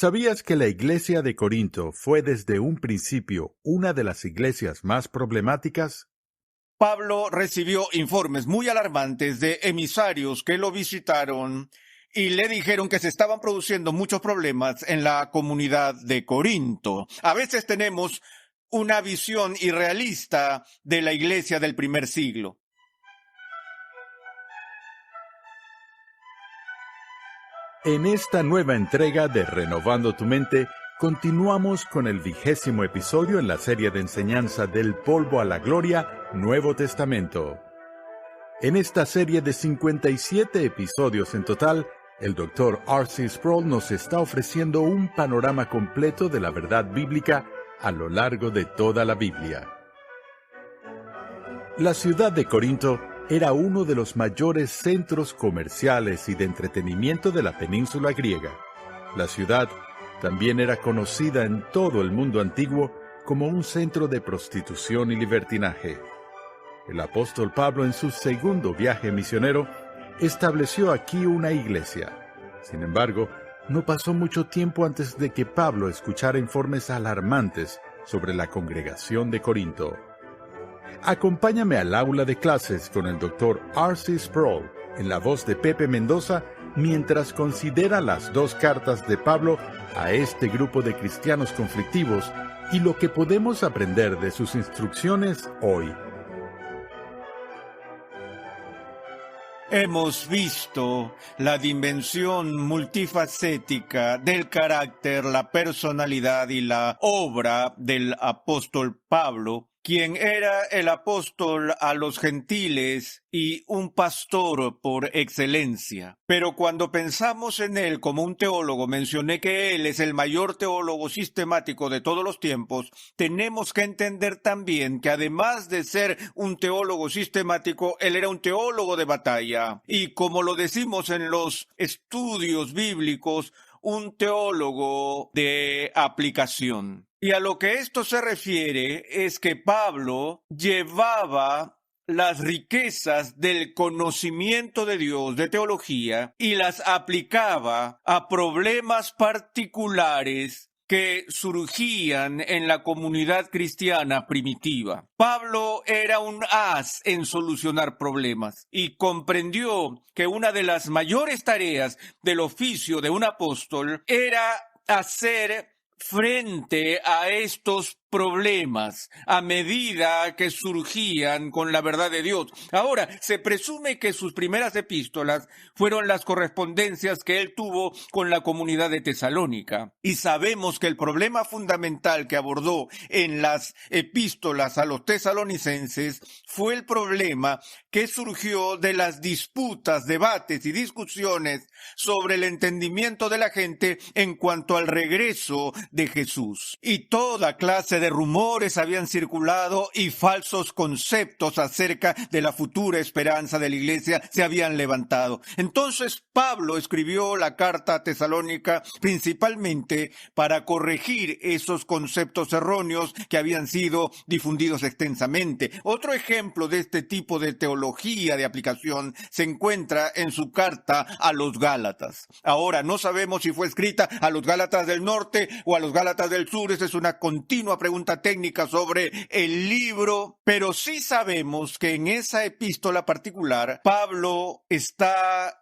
¿Sabías que la iglesia de Corinto fue desde un principio una de las iglesias más problemáticas? Pablo recibió informes muy alarmantes de emisarios que lo visitaron y le dijeron que se estaban produciendo muchos problemas en la comunidad de Corinto. A veces tenemos una visión irrealista de la iglesia del primer siglo. En esta nueva entrega de Renovando tu Mente, continuamos con el 20º episodio en la serie de enseñanza Del polvo a la gloria, Nuevo Testamento. En esta serie de 57 episodios en total, el Dr. R.C. Sproul nos está ofreciendo un panorama completo de la verdad bíblica a lo largo de toda la Biblia. La ciudad de Corinto era uno de los mayores centros comerciales y de entretenimiento de la península griega. La ciudad también era conocida en todo el mundo antiguo como un centro de prostitución y libertinaje. El apóstol Pablo, en su segundo viaje misionero, estableció aquí una iglesia. Sin embargo, no pasó mucho tiempo antes de que Pablo escuchara informes alarmantes sobre la congregación de Corinto. Acompáñame al aula de clases con el Dr. R.C. Sproul, en la voz de Pepe Mendoza, mientras considera las 2 cartas de Pablo a este grupo de cristianos conflictivos y lo que podemos aprender de sus instrucciones hoy. Hemos visto la dimensión multifacética del carácter, la personalidad y la obra del apóstol Pablo, quien era el apóstol a los gentiles y un pastor por excelencia. Pero cuando pensamos en él como un teólogo, mencioné que él es el mayor teólogo sistemático de todos los tiempos, tenemos que entender también que además de ser un teólogo sistemático, él era un teólogo de batalla. Y como lo decimos en los estudios bíblicos, un teólogo de aplicación. Y a lo que esto se refiere es que Pablo llevaba las riquezas del conocimiento de Dios, de teología, y las aplicaba a problemas particulares que surgían en la comunidad cristiana primitiva. Pablo era un as en solucionar problemas y comprendió que una de las mayores tareas del oficio de un apóstol era hacer frente a estos problemas a medida que surgían con la verdad de Dios. Ahora, se presume que sus primeras epístolas fueron las correspondencias que él tuvo con la comunidad de Tesalónica. Y sabemos que el problema fundamental que abordó en las epístolas a los tesalonicenses fue el problema que surgió de las disputas, debates y discusiones sobre el entendimiento de la gente en cuanto al regreso de Jesús. Y toda clase de rumores habían circulado y falsos conceptos acerca de la futura esperanza de la iglesia se habían levantado. Entonces Pablo escribió la carta a Tesalónica principalmente para corregir esos conceptos erróneos que habían sido difundidos extensamente. Otro ejemplo de este tipo de teología de aplicación se encuentra en su carta a los Gálatas. Ahora, no sabemos si fue escrita a los Gálatas del norte o a los Gálatas del sur. Esa es una continua pregunta técnica sobre el libro, pero sí sabemos que en esa epístola particular Pablo está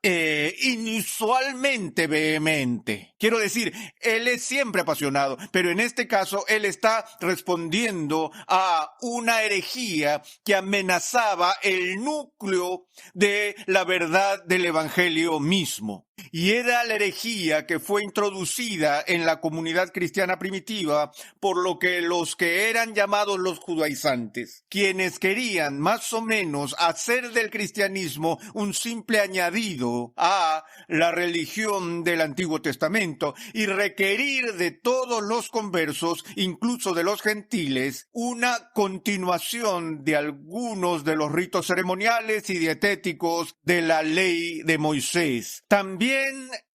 inusualmente vehemente. Quiero decir, él es siempre apasionado, pero en este caso él está respondiendo a una herejía que amenazaba el núcleo de la verdad del evangelio mismo. Y era la herejía que fue introducida en la comunidad cristiana primitiva por lo que los que eran llamados los judaizantes, quienes querían más o menos hacer del cristianismo un simple añadido a la religión del Antiguo Testamento y requerir de todos los conversos, incluso de los gentiles, una continuación de algunos de los ritos ceremoniales y dietéticos de la ley de Moisés. También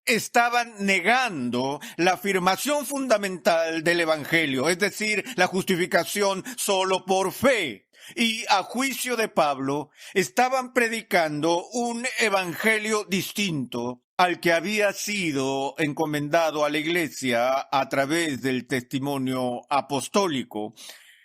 estaban negando la afirmación fundamental del Evangelio, es decir, la justificación solo por fe. Y a juicio de Pablo, estaban predicando un evangelio distinto al que había sido encomendado a la Iglesia a través del testimonio apostólico,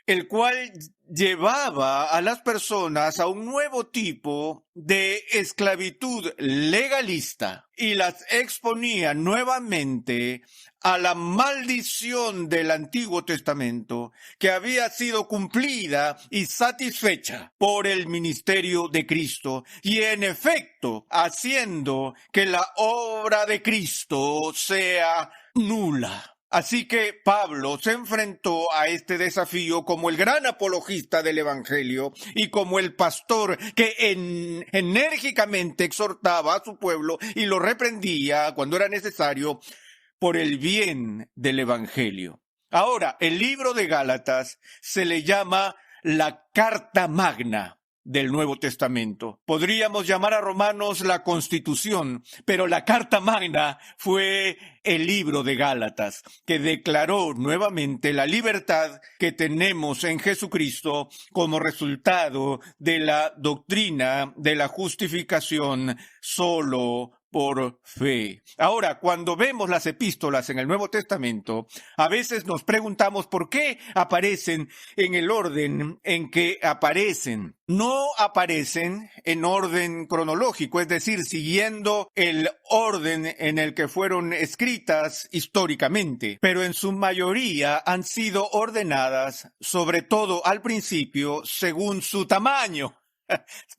el cual llevaba a las personas a un nuevo tipo de esclavitud legalista y las exponía nuevamente a la maldición del Antiguo Testamento, que había sido cumplida y satisfecha por el ministerio de Cristo, y en efecto haciendo que la obra de Cristo sea nula. Así que Pablo se enfrentó a este desafío como el gran apologista del Evangelio y como el pastor que enérgicamente exhortaba a su pueblo y lo reprendía cuando era necesario por el bien del Evangelio. Ahora, el libro de Gálatas se le llama la Carta Magna del Nuevo Testamento. Podríamos llamar a Romanos la Constitución, pero la Carta Magna fue el libro de Gálatas, que declaró nuevamente la libertad que tenemos en Jesucristo como resultado de la doctrina de la justificación solo por fe. Ahora, cuando vemos las epístolas en el Nuevo Testamento, a veces nos preguntamos por qué aparecen en el orden en que aparecen. No aparecen en orden cronológico, es decir, siguiendo el orden en el que fueron escritas históricamente, pero en su mayoría han sido ordenadas, sobre todo al principio, según su tamaño.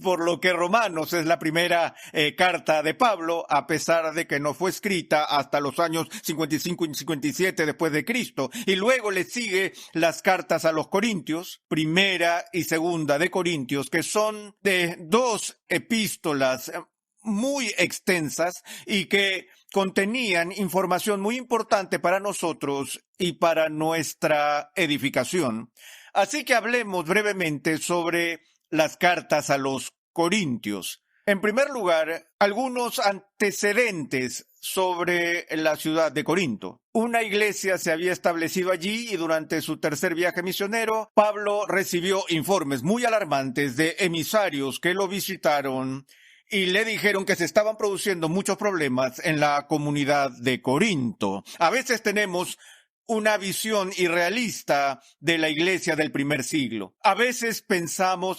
Por lo que Romanos es la primera carta de Pablo, a pesar de que no fue escrita hasta los años 55 y 57 después de Cristo. Y luego le sigue las cartas a los Corintios, primera y segunda de Corintios, que son de dos epístolas muy extensas y que contenían información muy importante para nosotros y para nuestra edificación. Así que hablemos brevemente sobre las cartas a los Corintios. En primer lugar, algunos antecedentes sobre la ciudad de Corinto. Una iglesia se había establecido allí y durante su tercer viaje misionero, Pablo recibió informes muy alarmantes de emisarios que lo visitaron y le dijeron que se estaban produciendo muchos problemas en la comunidad de Corinto. A veces tenemos una visión irrealista de la iglesia del primer siglo. A veces pensamos,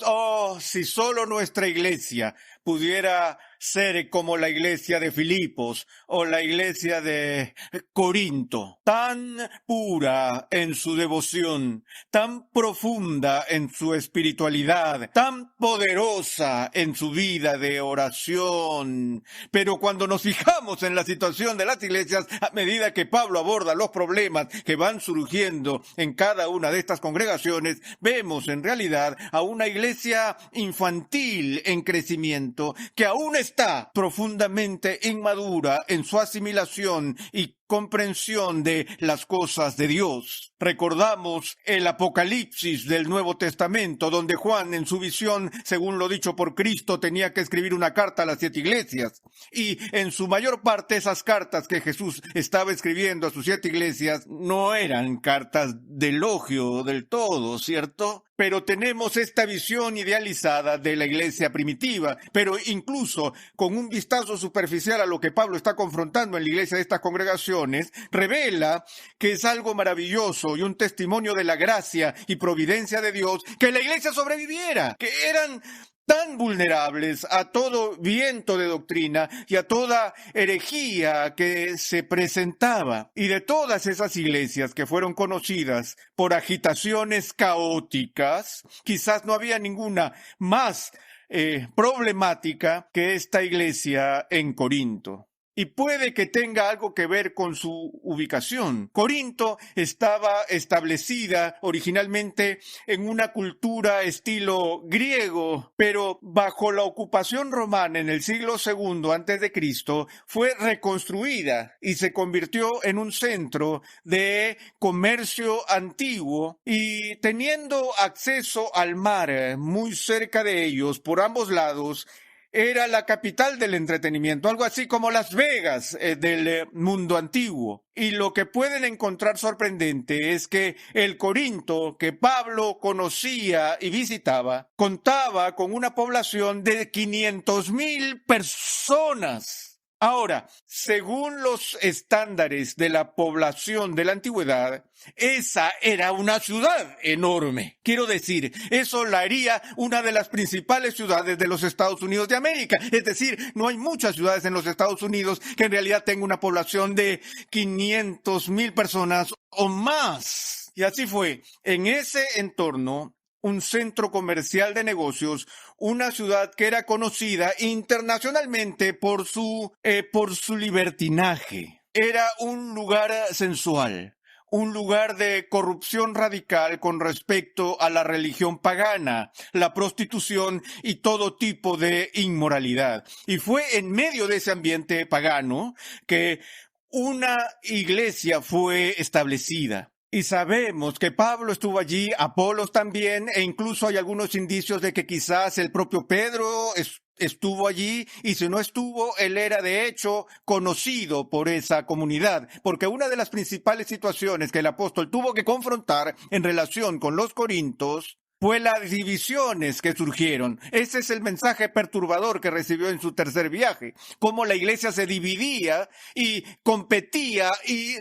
si solo nuestra iglesia pudiera ser como la iglesia de Filipos o la iglesia de Corinto, tan pura en su devoción, tan profunda en su espiritualidad, tan poderosa en su vida de oración. Pero cuando nos fijamos en la situación de las iglesias, a medida que Pablo aborda los problemas que van surgiendo en cada una de estas congregaciones, vemos en realidad a una iglesia infantil en crecimiento que aún está profundamente inmadura en su asimilación y comprensión de las cosas de Dios. Recordamos el Apocalipsis del Nuevo Testamento, donde Juan, en su visión, según lo dicho por Cristo, tenía que escribir una carta a las 7 iglesias. Y en su mayor parte esas cartas que Jesús estaba escribiendo a sus 7 iglesias no eran cartas de elogio del todo, ¿cierto? Pero tenemos esta visión idealizada de la iglesia primitiva, pero incluso con un vistazo superficial a lo que Pablo está confrontando en la iglesia de estas congregaciones, revela que es algo maravilloso y un testimonio de la gracia y providencia de Dios que la iglesia sobreviviera, que eran tan vulnerables a todo viento de doctrina y a toda herejía que se presentaba. Y de todas esas iglesias que fueron conocidas por agitaciones caóticas, quizás no había ninguna más problemática que esta iglesia en Corinto. Y puede que tenga algo que ver con su ubicación. Corinto estaba establecida originalmente en una cultura estilo griego, pero bajo la ocupación romana en el siglo II antes de Cristo fue reconstruida y se convirtió en un centro de comercio antiguo, y teniendo acceso al mar muy cerca de ellos por ambos lados, era la capital del entretenimiento, algo así como Las Vegas del mundo antiguo. Y lo que pueden encontrar sorprendente es que el Corinto que Pablo conocía y visitaba contaba con una población de 500,000 personas. Ahora, según los estándares de la población de la antigüedad, esa era una ciudad enorme. Quiero decir, eso la haría una de las principales ciudades de los Estados Unidos de América. Es decir, no hay muchas ciudades en los Estados Unidos que en realidad tengan una población de 500,000 personas o más. Y así fue. En ese entorno, un centro comercial de negocios, una ciudad que era conocida internacionalmente por su libertinaje. Era un lugar sensual, un lugar de corrupción radical con respecto a la religión pagana, la prostitución y todo tipo de inmoralidad. Y fue en medio de ese ambiente pagano que una iglesia fue establecida. Y sabemos que Pablo estuvo allí, Apolos también, e incluso hay algunos indicios de que quizás el propio Pedro estuvo allí, y si no estuvo, él era de hecho conocido por esa comunidad, porque una de las principales situaciones que el apóstol tuvo que confrontar en relación con los corintios fue las divisiones que surgieron. Ese es el mensaje perturbador que recibió en su tercer viaje, cómo la iglesia se dividía y competía y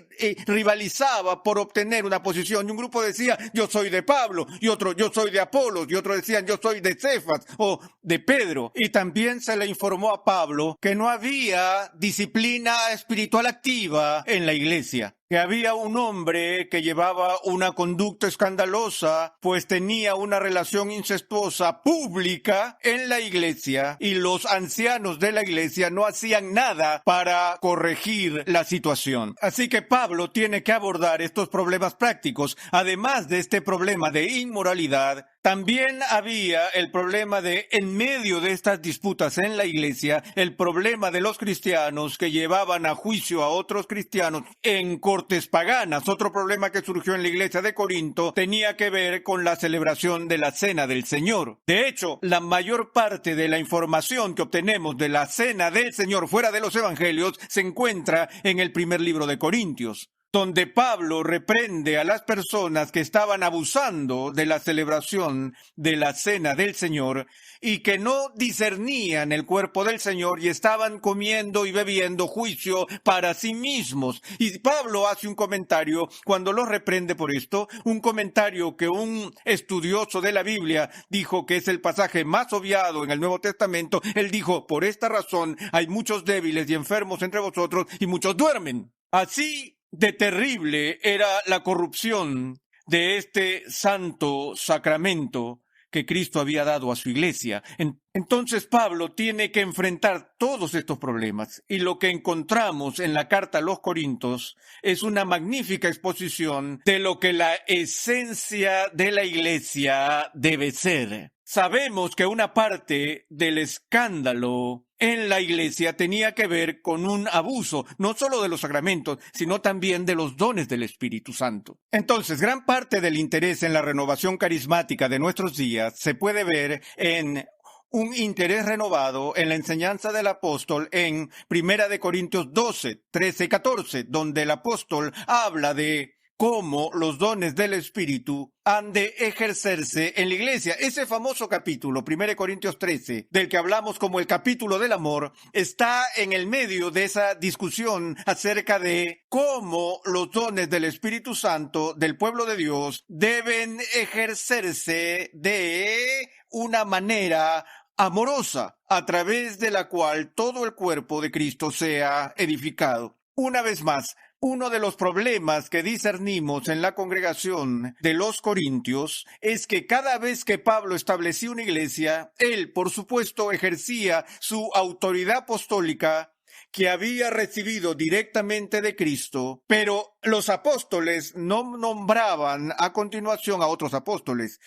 rivalizaba por obtener una posición. Y un grupo decía, yo soy de Pablo, y otro, yo soy de Apolos, y otro decían, yo soy de Cefas o de Pedro. Y también se le informó a Pablo que no había disciplina espiritual activa en la iglesia, que había un hombre que llevaba una conducta escandalosa, pues tenía una relación incestuosa pública en la iglesia, y los ancianos de la iglesia no hacían nada para corregir la situación. Así que Pablo tiene que abordar estos problemas prácticos. Además de este problema de inmoralidad, también había el problema de, en medio de estas disputas en la iglesia, el problema de los cristianos que llevaban a juicio a otros cristianos en cortes paganas. Otro problema que surgió en la iglesia de Corinto tenía que ver con la celebración de la Cena del Señor. De hecho, la mayor parte de la información que obtenemos de la Cena del Señor fuera de los Evangelios se encuentra en el primer libro de Corintios, donde Pablo reprende a las personas que estaban abusando de la celebración de la Cena del Señor y que no discernían el cuerpo del Señor y estaban comiendo y bebiendo juicio para sí mismos. Y Pablo hace un comentario cuando los reprende por esto, un comentario que un estudioso de la Biblia dijo que es el pasaje más obviado en el Nuevo Testamento. Él dijo, por esta razón hay muchos débiles y enfermos entre vosotros y muchos duermen. Así de terrible era la corrupción de este santo sacramento que Cristo había dado a su iglesia. Entonces Pablo tiene que enfrentar todos estos problemas, y lo que encontramos en la carta a los Corintios es una magnífica exposición de lo que la esencia de la iglesia debe ser. Sabemos que una parte del escándalo en la iglesia tenía que ver con un abuso, no solo de los sacramentos, sino también de los dones del Espíritu Santo. Entonces, gran parte del interés en la renovación carismática de nuestros días se puede ver en un interés renovado en la enseñanza del apóstol en 1 Corintios 12, 13 y 14, donde el apóstol habla de cómo los dones del Espíritu han de ejercerse en la iglesia. Ese famoso capítulo, 1 Corintios 13, del que hablamos como el capítulo del amor, está en el medio de esa discusión acerca de cómo los dones del Espíritu Santo del pueblo de Dios deben ejercerse de una manera amorosa, a través de la cual todo el cuerpo de Cristo sea edificado. Una vez más, uno de los problemas que discernimos en la congregación de los Corintios es que cada vez que Pablo establecía una iglesia, él, por supuesto, ejercía su autoridad apostólica que había recibido directamente de Cristo, pero los apóstoles no nombraban a continuación a otros apóstoles.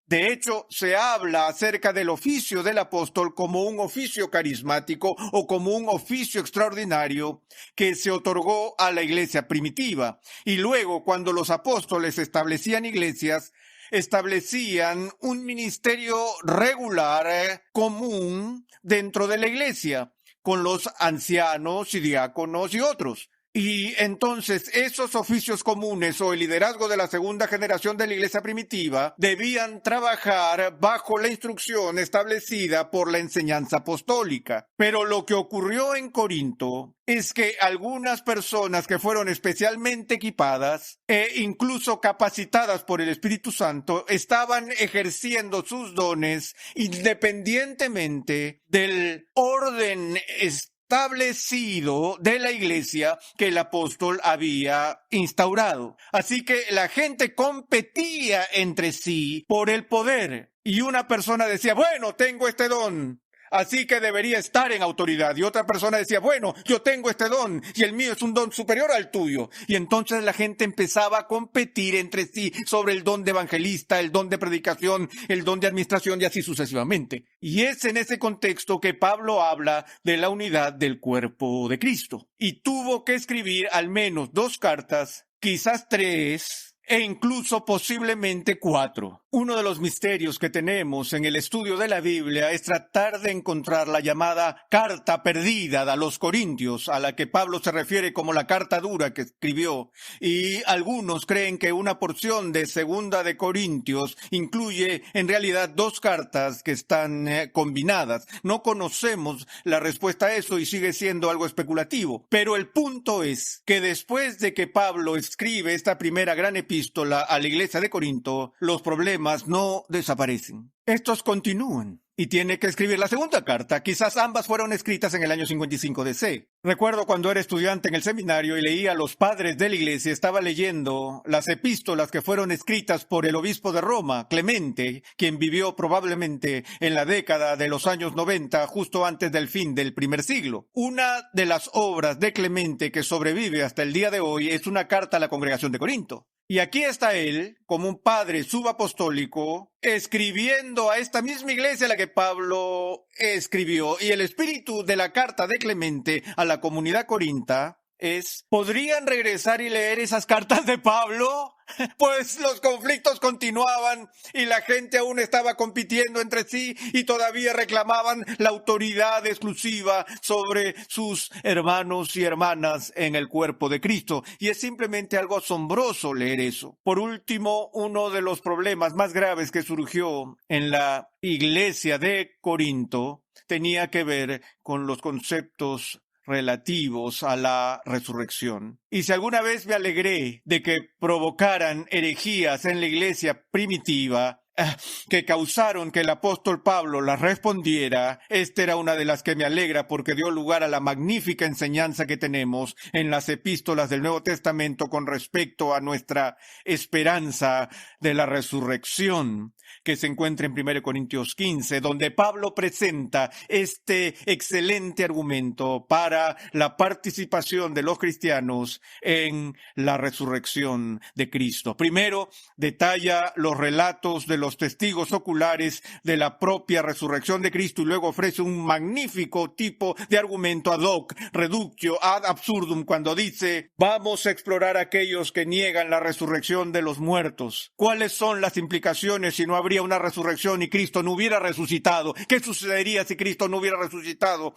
De hecho, se habla acerca del oficio del apóstol como un oficio carismático o como un oficio extraordinario que se otorgó a la iglesia primitiva. Y luego, cuando los apóstoles establecían iglesias, establecían un ministerio regular, común dentro de la iglesia, con los ancianos y diáconos y otros. Y entonces esos oficios comunes o el liderazgo de la segunda generación de la iglesia primitiva debían trabajar bajo la instrucción establecida por la enseñanza apostólica. Pero lo que ocurrió en Corinto es que algunas personas que fueron especialmente equipadas e incluso capacitadas por el Espíritu Santo estaban ejerciendo sus dones independientemente del orden establecido de la iglesia que el apóstol había instaurado. Así que la gente competía entre sí por el poder. Y una persona decía, bueno, tengo este don, así que debería estar en autoridad. Y otra persona decía, bueno, yo tengo este don y el mío es un don superior al tuyo. Y entonces la gente empezaba a competir entre sí sobre el don de evangelista, el don de predicación, el don de administración y así sucesivamente. Y es en ese contexto que Pablo habla de la unidad del cuerpo de Cristo. Y tuvo que escribir al menos 2 cartas, quizás 3, e incluso posiblemente 4. Uno de los misterios que tenemos en el estudio de la Biblia es tratar de encontrar la llamada carta perdida a los Corintios, a la que Pablo se refiere como la carta dura que escribió. Y algunos creen que una porción de Segunda de Corintios incluye en realidad 2 cartas que están combinadas. No conocemos la respuesta a eso y sigue siendo algo especulativo. Pero el punto es que después de que Pablo escribe esta primera gran epístola a la iglesia de Corinto, los problemas no desaparecen. Estos continúan. Y tiene que escribir la segunda carta. Quizás ambas fueron escritas en el año 55 DC. Recuerdo cuando era estudiante en el seminario y leía a los padres de la iglesia, estaba leyendo las epístolas que fueron escritas por el obispo de Roma, Clemente, quien vivió probablemente en la década de los años 90, justo antes del fin del primer siglo. Una de las obras de Clemente que sobrevive hasta el día de hoy es una carta a la congregación de Corinto. Y aquí está él, como un padre subapostólico, escribiendo a esta misma iglesia a la que Pablo escribió. Y el espíritu de la carta de Clemente a la comunidad corinta es, ¿podrían regresar y leer esas cartas de Pablo? Pues los conflictos continuaban y la gente aún estaba compitiendo entre sí y todavía reclamaban la autoridad exclusiva sobre sus hermanos y hermanas en el cuerpo de Cristo. Y es simplemente algo asombroso leer eso. Por último, uno de los problemas más graves que surgió en la iglesia de Corinto tenía que ver con los conceptos relativos a la resurrección. Y si alguna vez me alegré de que provocaran herejías en la iglesia primitiva, que causaron que el apóstol Pablo las respondiera, esta era una de las que me alegra porque dio lugar a la magnífica enseñanza que tenemos en las epístolas del Nuevo Testamento con respecto a nuestra esperanza de la resurrección, que se encuentra en 1 Corintios 15, donde Pablo presenta este excelente argumento para la participación de los cristianos en la resurrección de Cristo. Primero, detalla los relatos de los testigos oculares de la propia resurrección de Cristo y luego ofrece un magnífico tipo de argumento ad hoc, reductio ad absurdum, cuando dice, vamos a explorar aquellos que niegan la resurrección de los muertos. ¿Cuáles son las implicaciones si no habría una resurrección y Cristo no hubiera resucitado? ¿Qué sucedería si Cristo no hubiera resucitado?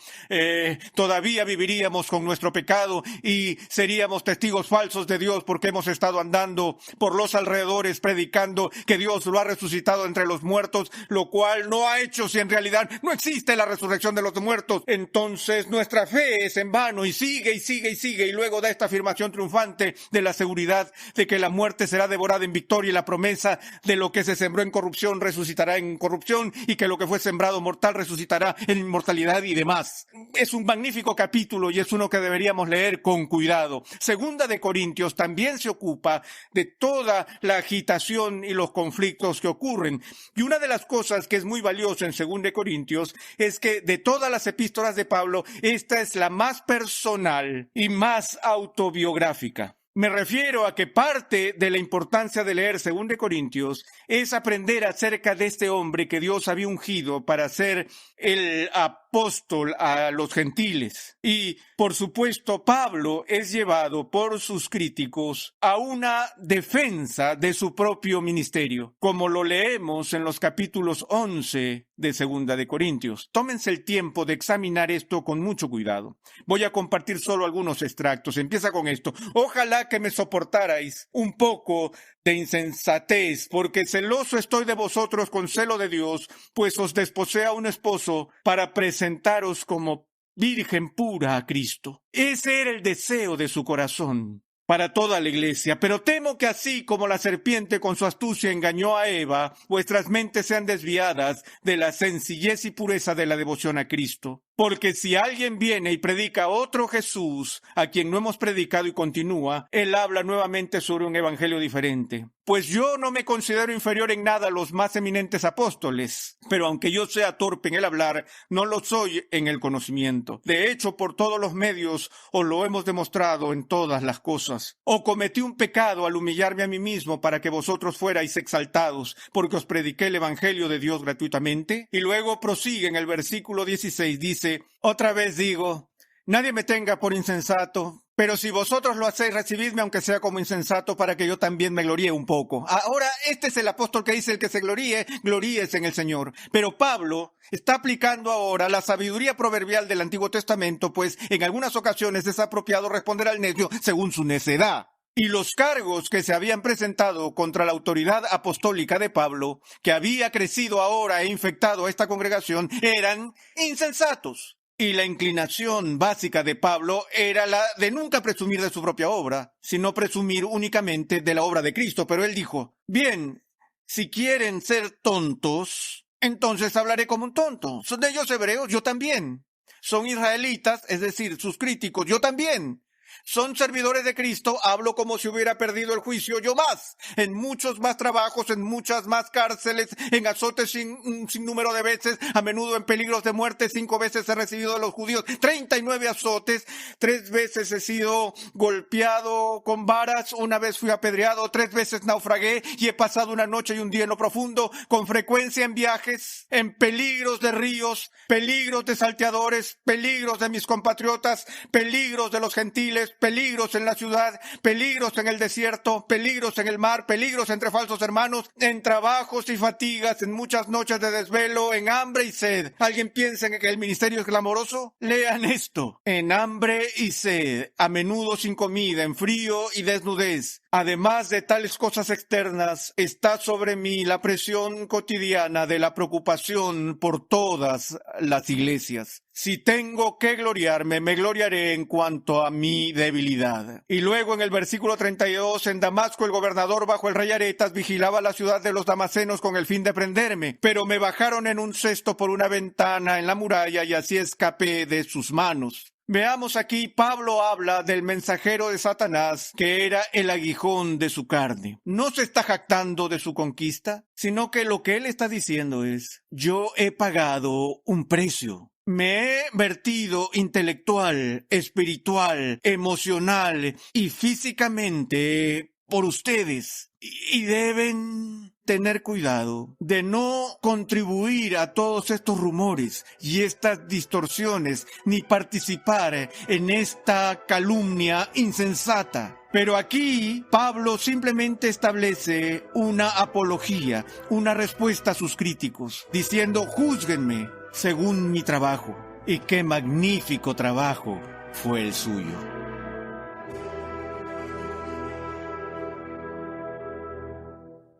Todavía viviríamos con nuestro pecado y seríamos testigos falsos de Dios porque hemos estado andando por los alrededores predicando que Dios lo ha resucitado entre los muertos, lo cual no ha hecho si en realidad no existe la resurrección de los muertos. Entonces nuestra fe es en vano y sigue y sigue y sigue, y luego da esta afirmación triunfante de la seguridad de que la muerte será devorada en victoria y la promesa de lo que se sembró en corrupción resucitará en corrupción y que lo que fue sembrado mortal resucitará en inmortalidad y demás. Es un magnífico capítulo y es uno que deberíamos leer con cuidado. Segunda de Corintios también se ocupa de toda la agitación y los conflictos que ocurren. Y una de las cosas que es muy valiosa en 2 de Corintios es que de todas las epístolas de Pablo, esta es la más personal y más autobiográfica. Me refiero a que parte de la importancia de leer 2 de Corintios es aprender acerca de este hombre que Dios había ungido para ser el apóstol apóstol a los gentiles. Y, por supuesto, Pablo es llevado por sus críticos a una defensa de su propio ministerio, como lo leemos en los capítulos 11 de 2 de Corintios. Tómense el tiempo de examinar esto con mucho cuidado. Voy a compartir solo algunos extractos. Empieza con esto. Ojalá que me soportarais un poco de insensatez, porque celoso estoy de vosotros con celo de Dios, pues os desposé a un esposo para presentaros como virgen pura a Cristo. Ese era el deseo de su corazón para toda la iglesia, pero temo que así como la serpiente con su astucia engañó a Eva, vuestras mentes sean desviadas de la sencillez y pureza de la devoción a Cristo. Porque si alguien viene y predica otro Jesús, a quien no hemos predicado y continúa, él habla nuevamente sobre un evangelio diferente. Pues yo no me considero inferior en nada a los más eminentes apóstoles, pero aunque yo sea torpe en el hablar, no lo soy en el conocimiento. De hecho, por todos los medios os lo hemos demostrado en todas las cosas. O cometí un pecado al humillarme a mí mismo para que vosotros fuerais exaltados, porque os prediqué el evangelio de Dios gratuitamente. Y luego prosigue en el versículo 16, dice: otra vez digo, nadie me tenga por insensato, pero si vosotros lo hacéis, recibidme aunque sea como insensato para que yo también me gloríe un poco. Ahora, este es el apóstol que dice: el que se gloríe, gloríese en el Señor. Pero Pablo está aplicando ahora la sabiduría proverbial del Antiguo Testamento, pues en algunas ocasiones es apropiado responder al necio según su necedad. Y los cargos que se habían presentado contra la autoridad apostólica de Pablo, que había crecido ahora e infectado a esta congregación, eran insensatos. Y la inclinación básica de Pablo era la de nunca presumir de su propia obra, sino presumir únicamente de la obra de Cristo. Pero él dijo: bien, si quieren ser tontos, entonces hablaré como un tonto. ¿Son de ellos hebreos? Yo también. ¿Son israelitas? Es decir, sus críticos. Yo también. ¿Son servidores de Cristo? Hablo como si hubiera perdido el juicio, yo más. En muchos más trabajos, en muchas más cárceles, en azotes sin número de veces, a menudo en peligros de muerte. 5 veces he recibido de los judíos 39 azotes. 3 veces he sido golpeado con varas. 1 vez fui apedreado. 3 veces naufragué y he pasado una noche y un día en lo profundo. Con frecuencia en viajes, en peligros de ríos, peligros de salteadores, peligros de mis compatriotas, peligros de los gentiles, peligros en la ciudad, peligros en el desierto, peligros en el mar, peligros entre falsos hermanos, en trabajos y fatigas, en muchas noches de desvelo, en hambre y sed. ¿Alguien piensa en que el ministerio es glamoroso? Lean esto: en hambre y sed, a menudo sin comida, en frío y desnudez. Además de tales cosas externas, está sobre mí la presión cotidiana de la preocupación por todas las iglesias. Si tengo que gloriarme, me gloriaré en cuanto a mi debilidad. Y luego en el versículo 32, en Damasco el gobernador bajo el rey Aretas vigilaba la ciudad de los damasenos con el fin de prenderme, pero me bajaron en un cesto por una ventana en la muralla y así escapé de sus manos. Veamos aquí, Pablo habla del mensajero de Satanás, que era el aguijón de su carne. No se está jactando de su conquista, sino que lo que él está diciendo es: yo he pagado un precio. Me he vertido intelectual, espiritual, emocional y físicamente por ustedes. Y deben tener cuidado de no contribuir a todos estos rumores y estas distorsiones, ni participar en esta calumnia insensata. Pero aquí Pablo simplemente establece una apología, una respuesta a sus críticos, diciendo: júzguenme según mi trabajo. Y qué magnífico trabajo fue el suyo.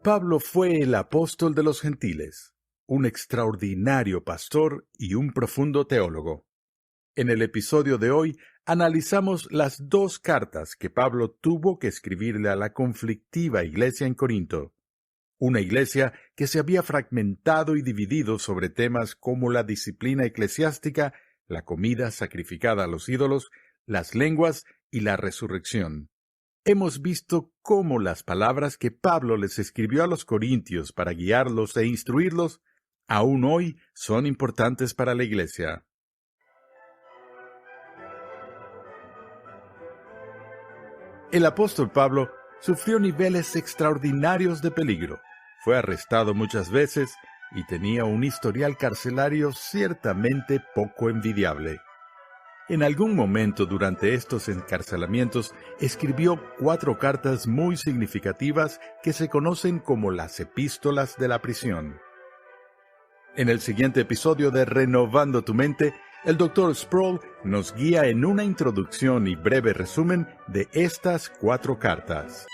Pablo fue el apóstol de los gentiles, un extraordinario pastor y un profundo teólogo. En el episodio de hoy analizamos las 2 cartas que Pablo tuvo que escribirle a la conflictiva iglesia en Corinto, una iglesia que se había fragmentado y dividido sobre temas como la disciplina eclesiástica, la comida sacrificada a los ídolos, las lenguas y la resurrección. Hemos visto cómo las palabras que Pablo les escribió a los corintios para guiarlos e instruirlos, aún hoy son importantes para la iglesia. El apóstol Pablo sufrió niveles extraordinarios de peligro. Fue arrestado muchas veces y tenía un historial carcelario ciertamente poco envidiable. En algún momento durante estos encarcelamientos escribió 4 cartas muy significativas que se conocen como las epístolas de la prisión. En el siguiente episodio de Renovando tu Mente, el Dr. Sproul nos guía en una introducción y breve resumen de estas 4 cartas.